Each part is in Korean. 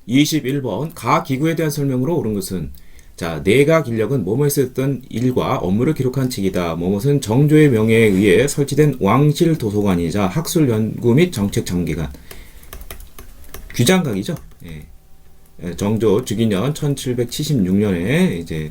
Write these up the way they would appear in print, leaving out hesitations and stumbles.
21번 가기구에 대한 설명으로 옳은 것은 자, 내가 기력은 뭐뭐에서 했던 일과 업무를 기록한 책이다. 뭐뭇은 정조의 명예에 의해 설치된 왕실 도서관이자 학술 연구 및 정책 장기관. 규장각이죠. 예. 정조 즉위년 1776년에 이제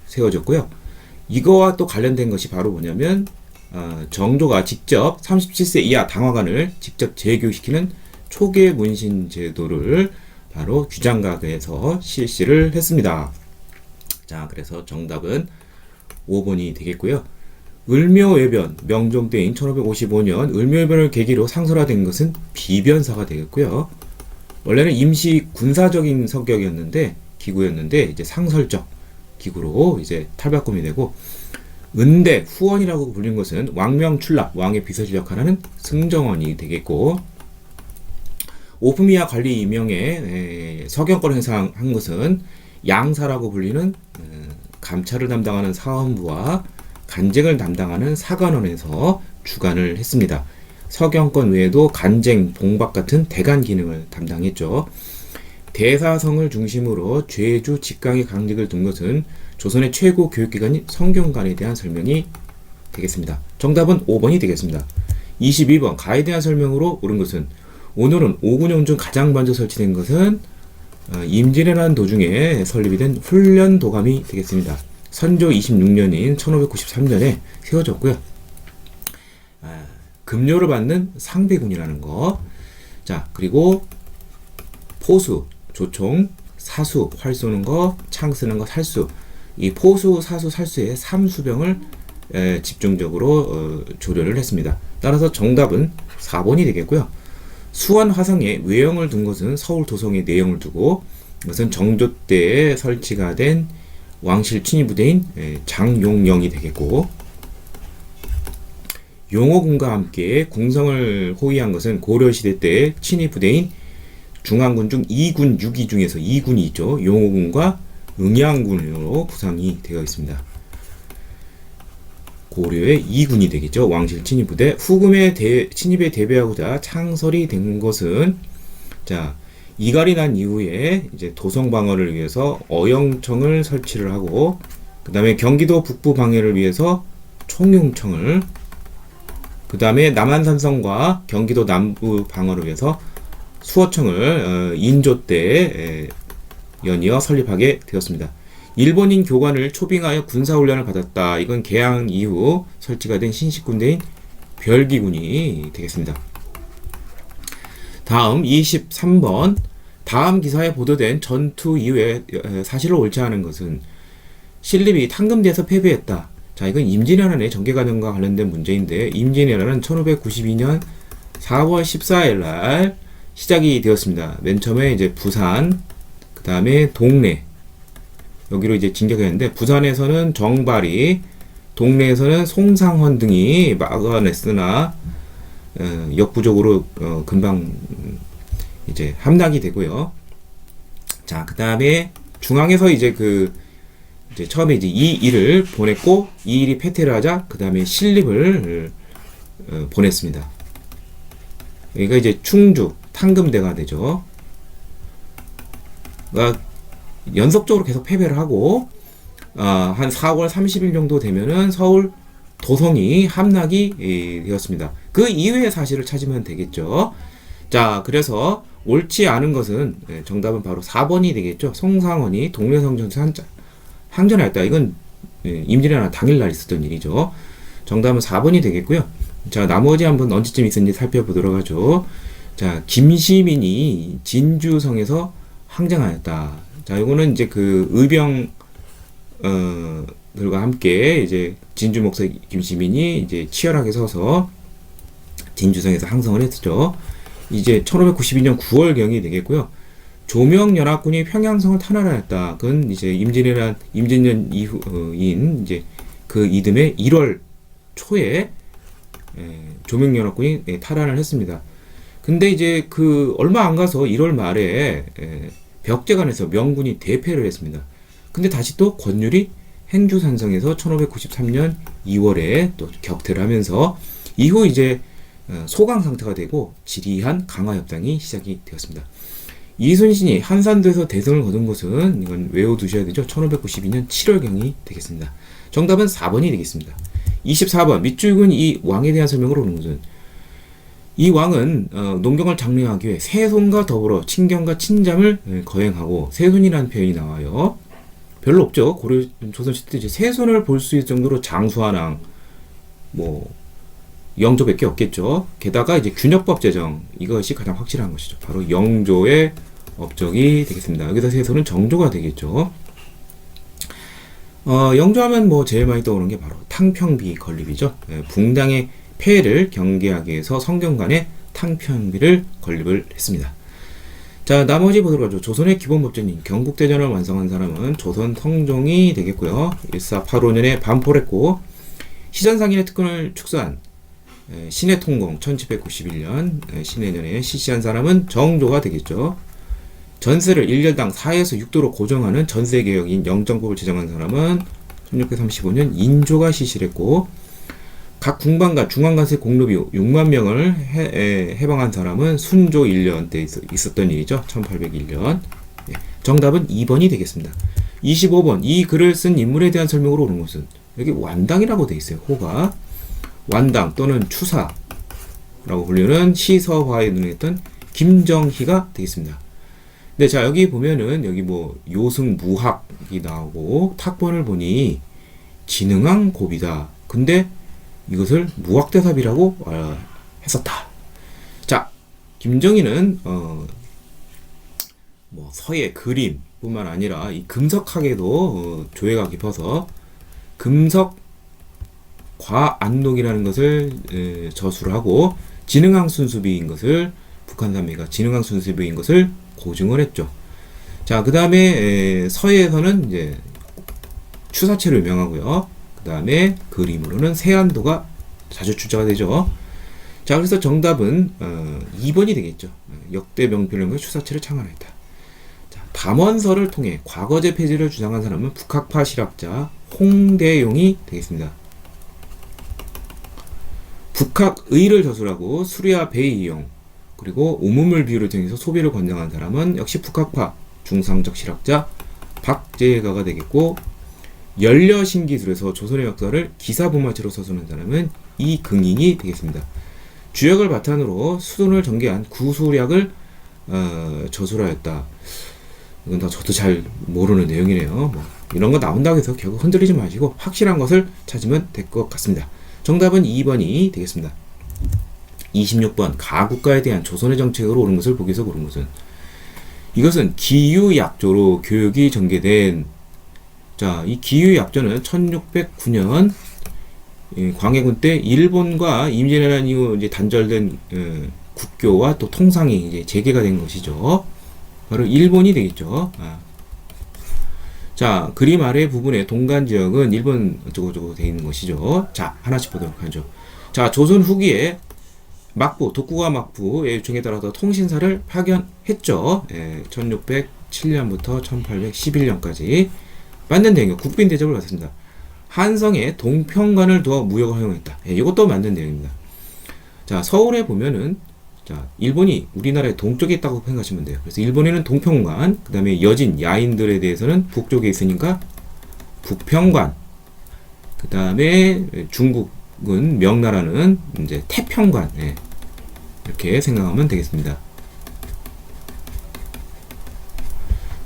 세워졌고요. 이거와 또 관련된 것이 바로 뭐냐면 정조가 직접 37세 이하 당화관을 직접 재교육시키는 초계 문신 제도를 바로 규장각에서 실시를 했습니다. 자, 그래서 정답은 5번이 되겠고요. 을묘외변, 명종 때인 1555년 을묘외변을 계기로 상설화된 것은 비변사가 되겠고요. 원래는 임시 군사적인 성격이었는데 기구였는데 이제 상설적 기구로 이제 탈바꿈이 되고, 은대, 후원이라고 불린 것은 왕명출납, 왕의 비서실 역할하는 승정원이 되겠고, 오프미아 관리 임명에 서경권 행사한 것은 양사라고 불리는 감찰을 담당하는 사헌부와 간쟁을 담당하는 사관원에서 주관을 했습니다. 서경권 외에도 간쟁, 봉박 같은 대간 기능을 담당했죠. 대사성을 중심으로 죄주 직강의 강직을 둔 것은 조선의 최고 교육기관인 성균관에 대한 설명이 되겠습니다. 정답은 5번이 되겠습니다. 22번 가에 대한 설명으로 옳은 것은 오늘은 오군용 중 가장 먼저 설치된 것은 임진왜란 도중에 설립이 된 훈련도감이 되겠습니다. 선조 26년인 1593년에 세워졌고요. 급료를 받는 상비군이라는 거. 자, 그리고 포수, 조총, 사수, 활 쏘는 거, 창 쓰는 거, 살수. 이 포수, 사수, 살수의 3수병을 집중적으로 조련을 했습니다. 따라서 정답은 4번이 되겠고요. 수원 화성에 외형을 둔 것은 서울 도성에 내형을 두고, 이것은 정조 때에 설치가 된 왕실 친위부대인 장용영이 되겠고, 용호군과 함께 궁성을 호위한 것은 고려시대 때 친위부대인 중앙군 중 2군 6위 중에서 2군이 있죠. 용호군과 응양군으로 구성이 되어 있습니다. 고려의 2군이 되겠죠. 왕실 친위부대. 후금의 친위에 대비하고자 창설이 된 것은, 자, 이갈이 난 이후에 이제 도성 방어를 위해서 어영청을 설치를 하고, 그 다음에 경기도 북부 방해를 위해서 총용청을, 그 다음에 남한산성과 경기도 남부 방어를 위해서 수어청을 인조 때 연이어 설립하게 되었습니다. 일본인 교관을 초빙하여 군사훈련을 받았다. 이건 개항 이후 설치가 된 신식군대인 별기군이 되겠습니다. 다음 23번 다음 기사에 보도된 전투 이후에 사실을 옳지 않은 것은 신립이 탕금대에서 패배했다. 자, 이건 임진왜란의 정계과정과 관련된 문제인데, 임진왜란은 1592년 4월 14일 날 시작이 되었습니다. 맨 처음에 이제 부산, 그 다음에 동래, 여기로 이제 진격했는데, 부산에서는 정발이, 동래에서는 송상헌 등이 막아냈으나 역부족으로 금방 이제 함락이 되고요. 자, 그 다음에 중앙에서 이제 이제 처음에 이제 이일을 보냈고, 이일이 패퇴를 하자 그 다음에 신립을 보냈습니다. 그러니까 이제 충주 탕금대가 되죠. 그러니까 연속적으로 계속 패배를 하고 한 4월 30일 정도 되면은 서울 도성이 함락이 되었습니다. 그 이후의 사실을 찾으면 되겠죠. 자, 그래서 옳지 않은 것은 정답은 바로 4번이 되겠죠. 송상헌이 동래성전에서 항전하였다. 이건 임진왜란 당일날 있었던 일이죠. 정답은 4번이 되겠고요. 자, 나머지 한번 언제쯤 있었는지 살펴보도록 하죠. 자, 김시민이 진주성에서 항쟁하였다. 자, 이거는 이제 의병 들과 함께 이제 진주 목사 김시민이 이제 치열하게 서서 진주성에서 항성을 했죠. 이제 1592년 9월경이 되겠고요. 조명연합군이 평양성을 탄환하였다. 그건 이제 임진년 이후인 이제 그 이듬해 1월 초에 조명연합군이 탈환을 했습니다. 근데 이제 얼마 안 가서 1월 말에 벽제관에서 명군이 대패를 했습니다. 근데 다시 또 권율이 행주산성에서 1593년 2월에 또 격퇴를 하면서 이후 이제 소강 상태가 되고 지리한 강화 협상이 시작이 되었습니다. 이순신이 한산도에서 대성을 거둔 것은 이건 외워두셔야 되죠. 1592년 7월경이 되겠습니다. 정답은 4번이 되겠습니다. 24번 밑줄근 이 왕에 대한 설명으로 오는 것은 이 왕은 농경을 장려하기 위해 세손과 더불어 친경과 친잠을 거행하고 세손이라는 표현이 나와요. 별로 없죠. 고려 조선시대 때 이제 세손을 볼 수 있을 정도로 장수하랑 뭐 영조밖에 없겠죠. 게다가 이제 균역법 제정 이것이 가장 확실한 것이죠. 바로 영조의 업적이 되겠습니다. 여기서 세손은 정조가 되겠죠. 영조하면 뭐 제일 많이 떠오르는 게 바로 탕평비 건립이죠. 붕당의 폐해를 경계하기 위해서 성경관에 탕평비를 건립을 했습니다. 자, 나머지 보도록 하죠. 조선의 기본법전인 경국대전을 완성한 사람은 조선 성종이 되겠고요. 1485년에 반포를 했고 시전상인의 특권을 축소한 신의 통공 1791년 신해년에 실시한 사람은 정조가 되겠죠. 전세를 1년당 4에서 6도로 고정하는 전세개혁인 영정법을 제정한 사람은 1635년 인조가 실시를 했고 각 군관과 중앙관세 공급이 6만 명을 해방한 사람은 순조 1년 때 있었던 일이죠. 1801년. 정답은 2번이 되겠습니다. 25번 이 글을 쓴 인물에 대한 설명으로 오는 것은 여기 완당이라고 되어 있어요. 호가 완당 또는 추사라고 불리는 시서화에 능했던 김정희가 되겠습니다. 네, 자 여기 보면은 여기 뭐 요승무학이 나오고 탁본을 보니 진흥한 고비다. 근데 이것을 무학대삽이라고 했었다. 자, 김정희는 뭐 서예 그림뿐만 아니라 이 금석학에도 조예가 깊어서 금석 과안록이라는 것을 저수를 하고 진흥항 순수비인 것을 북한 산미가 진흥항 순수비인 것을 고증을 했죠. 자, 그 다음에 서예에서는 이제 추사체로 유명하고요. 그 다음에 그림으로는 세안도가 자주 출제가 되죠. 자, 그래서 정답은 2번이 되겠죠. 역대 명필론과 추사체를 창안했다. 자, 담원서를 통해 과거제 폐지를 주장한 사람은 북학파 실학자 홍대용이 되겠습니다. 북학의를 저술하고 수리와 배 이용 그리고 오문물 비유를 통해서 소비를 권장한 사람은 역시 북학파 중상적 실학자 박재가가 되겠고 연려신기술에서 조선의 역사를 기사부마체로 서술한 사람은 이긍인이 되겠습니다. 주역을 바탕으로 수돈을 전개한 구술약을 저술하였다. 이건 다 저도 잘 모르는 내용이네요. 뭐 이런 거 나온다고 해서 결국 흔들리지 마시고 확실한 것을 찾으면 될 것 같습니다. 정답은 2번이 되겠습니다. 26번 가국가에 대한 조선의 정책으로 옳은 것을 보기에서 고른 것은 이것은 기유약조로 교육이 전개된 자, 이 기유약조는 1609년 광해군 때 일본과 임진왜란 이후 이제 단절된 국교와 또 통상이 이제 재개가 된 것이죠. 바로 일본이 되겠죠. 자, 그림 아래 부분에 동간 지역은 일본 어쩌고저쩌고 되어 있는 것이죠. 자, 하나씩 보도록 하죠. 자, 조선 후기에 막부, 독구가 막부의 요청에 따라서 통신사를 파견했죠. 1607년부터 1811년까지 맞는 내용이요. 국빈 대접을 받았습니다. 한성에 동평관을 두어 무역을 허용했다. 이것도 맞는 내용입니다. 자, 서울에 보면은 자, 일본이 우리나라의 동쪽에 있다고 생각하시면 돼요. 그래서 일본에는 동평관, 그 다음에 여진, 야인들에 대해서는 북쪽에 있으니까 북평관, 그 다음에 중국은 명나라는 이제 태평관, 이렇게 생각하면 되겠습니다.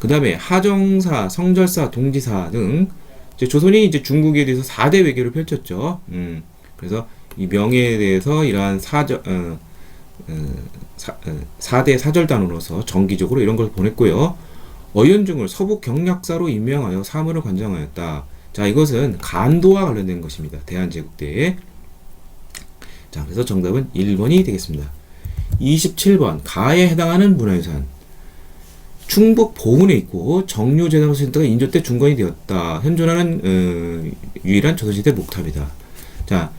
그 다음에 하정사, 성절사, 동지사 등 이제 조선이 이제 중국에 대해서 4대 외교를 펼쳤죠. 그래서 이 명예에 대해서 이러한 4대 사절단으로서 정기적으로 이런 걸 보냈고요. 어윤중을 서북 경략사로 임명하여 사무를 관장하였다. 자, 이것은 간도와 관련된 것입니다. 대한제국 때에. 자, 그래서 정답은 1번이 되겠습니다. 27번 가에 해당하는 문화유산 충북 보은에 있고 정류재단센터가 인조 때 중건이 되었다. 현존하는 유일한 조선시대 목탑이다. 자,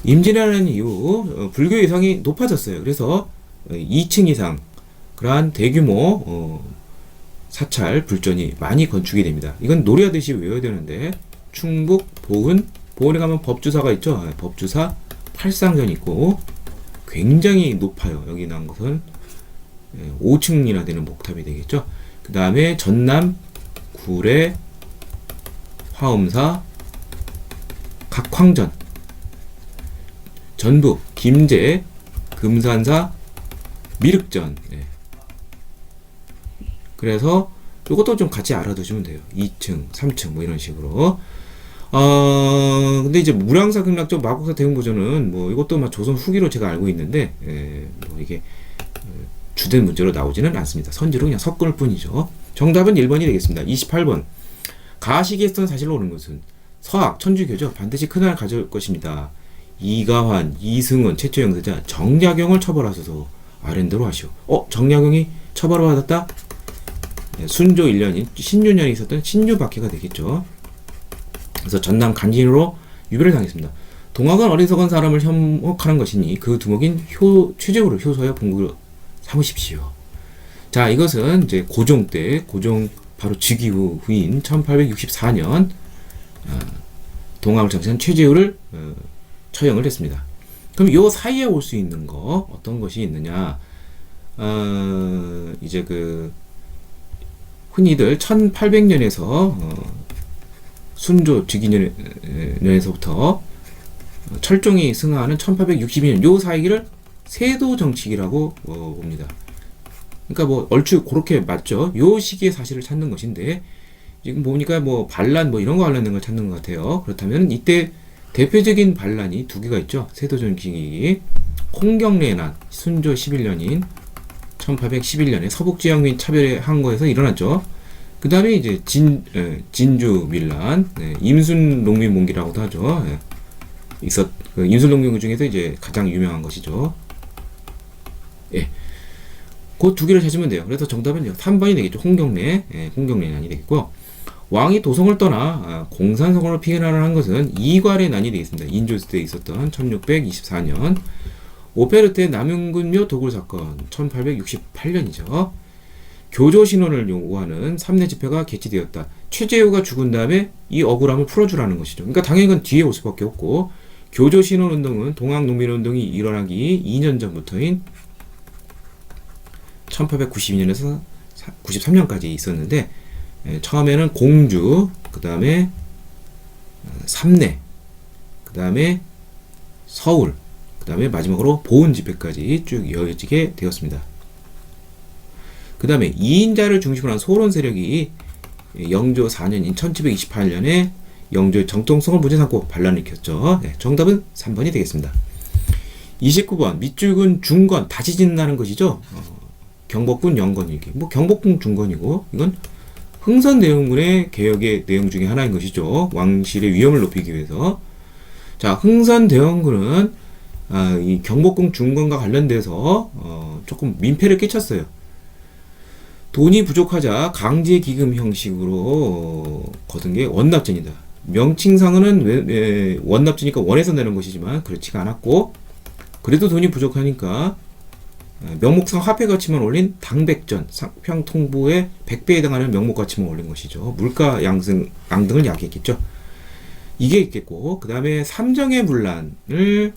임진왜란 이후 불교 위상이 높아졌어요. 그래서 2층 이상 그러한 대규모 사찰 불전이 많이 건축이 됩니다. 이건 노래하듯이 외워야 되는데 충북 보은 보은에 가면 법주사가 있죠. 법주사 팔상전이 있고 굉장히 높아요. 여기 나온 것은 5층이나 되는 목탑이 되겠죠. 그 다음에 전남, 구례, 화엄사, 각황전, 전북, 김제, 금산사, 미륵전. 예. 그래서 이것도 좀 같이 알아두시면 돼요. 2층, 3층 뭐 이런 식으로. 근데 이제 무량사 극락전 마곡사 대흥보전은 뭐 이것도 막 조선 후기로 제가 알고 있는데 뭐 이게 주된 문제로 나오지는 않습니다. 선지로 그냥 섞을 뿐이죠. 정답은 1번이 되겠습니다. 28번. 가시기했던 사실로 오는 것은 서학, 천주교죠. 반드시 큰을 가져올 것입니다. 이가환, 이승원 최초 영세자 정약용을 처벌하소서 아랜대로 하시오. 정약용이 처벌을 받았다? 순조 1년인 신유년에 있었던 신유박해가 되겠죠. 그래서 전남 간진으로 유배를 당했습니다. 동학은 어리석은 사람을 혐혹하는 것이니 그 두목인 최재우를 효소하여 본국으로 삼으십시오. 자, 이것은 이제 고종 때, 고종 바로 즉위 후인 1864년 동학을 장식한 최재우를 처형을 했습니다. 그럼 요 사이에 올 수 있는 거 어떤 것이 있느냐? 이제 그 흔히들 1800년에서 순조 즉위년에서부터 철종이 승하하는 1862년 요 사이기를 세도 정치기라고 봅니다. 그러니까 뭐 얼추 그렇게 맞죠. 요 시기의 사실을 찾는 것인데 지금 보니까 뭐 반란 뭐 이런 거 관련된 걸 찾는 것 같아요. 그렇다면 이때 대표적인 반란이 두 개가 있죠. 세도 정치기, 홍경래난 순조 11년인 1811년에 서북지역 차별의 항거에서 일어났죠. 그 다음에 이제 진주 밀란, 임순농민몽기라고도 하죠. 그 임순농민 중에서 이제 가장 유명한 것이죠. 예. 그 두 개를 찾으면 돼요. 그래서 정답은 3번이 되겠죠. 홍경래난이 되겠고, 왕이 도성을 떠나 공산성으로 피난을 한 것은 이괄의 난이 되겠습니다. 인조 때 있었던 1624년, 오페르트의 남윤군묘 도굴 사건 1868년이죠. 교조 신원을 요구하는 3대 집회가 개최되었다. 최재우가 죽은 다음에 이 억울함을 풀어주라는 것이죠. 그러니까 당연히 그건 뒤에 올 수밖에 없고, 교조 신원 운동은 동학농민운동이 일어나기 2년 전부터인 1892년에서 93년까지 있었는데, 처음에는 공주, 그 다음에 삼내, 그 다음에 서울, 그 다음에 마지막으로 보은 집회까지 쭉 이어지게 되었습니다. 그 다음에 2인자를 중심으로 한 소론 세력이 영조 4년인 1728년에 영조의 정통성을 문제 삼고 반란을 일으켰죠. 정답은 3번이 되겠습니다. 29번 밑줄근 중건 다시 짓는다는 것이죠. 경복궁 영건일기. 뭐 경복궁 중건이고 이건 흥선대원군의 개혁의 내용 중에 하나인 것이죠. 왕실의 위험을 높이기 위해서. 자, 흥선대원군은 이 경복궁 중건과 관련돼서 조금 민폐를 끼쳤어요. 돈이 부족하자 강제 기금 형식으로 거둔 게 원납전이다. 명칭상은 원납전이니까 원에서 내는 것이지만 그렇지가 않았고, 그래도 돈이 부족하니까 명목상 화폐 가치만 올린 당백전, 상평통부의 100배에 해당하는 명목 가치만 올린 것이죠. 물가 양등을 야기했겠죠. 이게 있겠고, 그 다음에 삼정의 분란을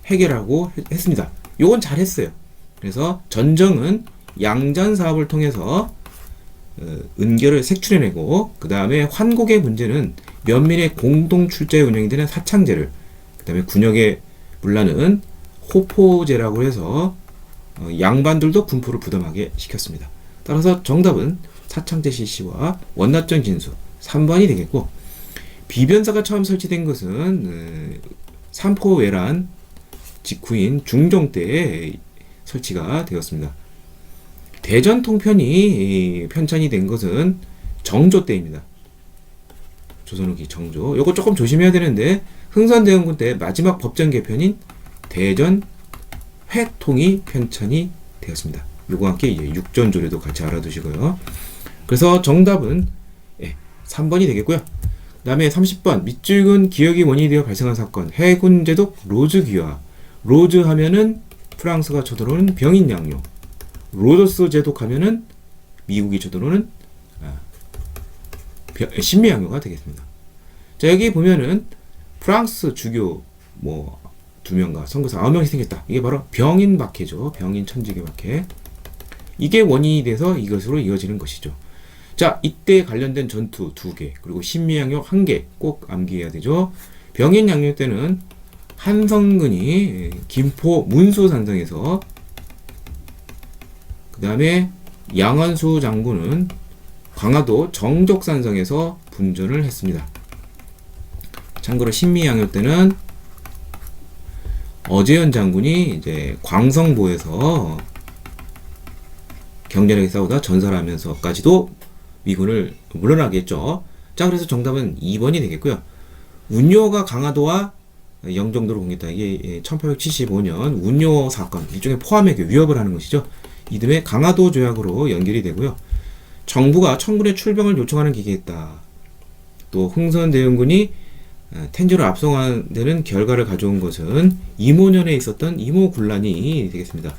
해결하고 했습니다. 요건 잘했어요. 그래서 전정은 양전 사업을 통해서 은결을 색출해내고, 그 다음에 환곡의 문제는 면민의 공동 출자에 운영이 되는 사창제를, 그 다음에 군역의 분란은 호포제라고 해서 양반들도 군포를 부담하게 시켰습니다. 따라서 정답은 사창제 실시와 원납전 진수 3번이 되겠고, 비변사가 처음 설치된 것은 삼포외란 직후인 중종 때 설치가 되었습니다. 대전 통편이 편찬이 된 것은 정조 때입니다. 조선 후기 정조. 요거 조금 조심해야 되는데, 흥선대원군 때 마지막 법정 개편인 대전 회통이 편찬이 되었습니다. 요거와 함께 이제 육전조례도 같이 알아두시고요. 그래서 정답은 3번이 되겠고요. 그 다음에 30번 밑줄근 기역이 원인이 되어 발생한 사건, 해군제독 로즈 귀화. 로즈 하면은 프랑스가 쳐들어오는 병인 양요, 로저스 제독 하면은 미국이 쳐들어오는 신미 양요가 되겠습니다. 자, 여기 보면은 프랑스 주교 뭐 2명과 선교사 9명이 생겼다. 이게 바로 병인 박해죠. 병인 천지개 박해. 이게 원인이 돼서 이것으로 이어지는 것이죠. 자, 이때 관련된 전투 2개, 그리고 신미양요 1개 꼭 암기해야 되죠. 병인양요 때는 한성근이 김포 문수산성에서, 그 다음에 양원수 장군은 강화도 정족산성에서 분전을 했습니다. 참고로 신미양요 때는 어재현 장군이 이제 광성보에서 격렬하게 싸우다 전사하면서까지도 미군을 물러나게 했죠. 자, 그래서 정답은 2번이 되겠고요. 운요가 강화도와 영종도를 공격했다. 이게 1875년 운요 사건, 일종의 포함에게 위협을 하는 것이죠. 이듬해 강화도 조약으로 연결이 되고요. 정부가 청군의 출병을 요청하는 기계했다. 또 흥선대원군이 텐주를 압송하는 결과를 가져온 것은 이모년에 있었던 이모군란이 되겠습니다.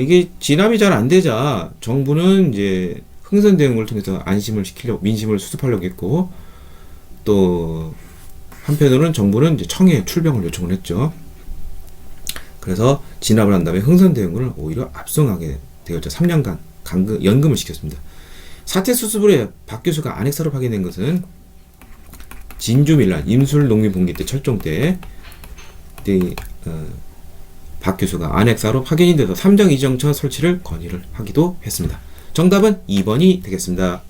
이게 진압이 잘 안 되자 정부는 이제 흥선대원군을 통해서 안심을 시키려고, 민심을 수습하려고 했고, 또 한편으로는 정부는 이제 청에 출병을 요청을 했죠. 그래서 진압을 한 다음에 흥선대원군을 오히려 압송하게 되었죠. 3년간 연금을 시켰습니다. 사태 수습을 해 박 교수가 안핵사로 파견된 것은 진주밀란 임술농민봉기 때 철종 때 박 교수가 안핵사로 파견이 돼서 삼정이정처 설치를 건의를 하기도 했습니다. 정답은 2번이 되겠습니다.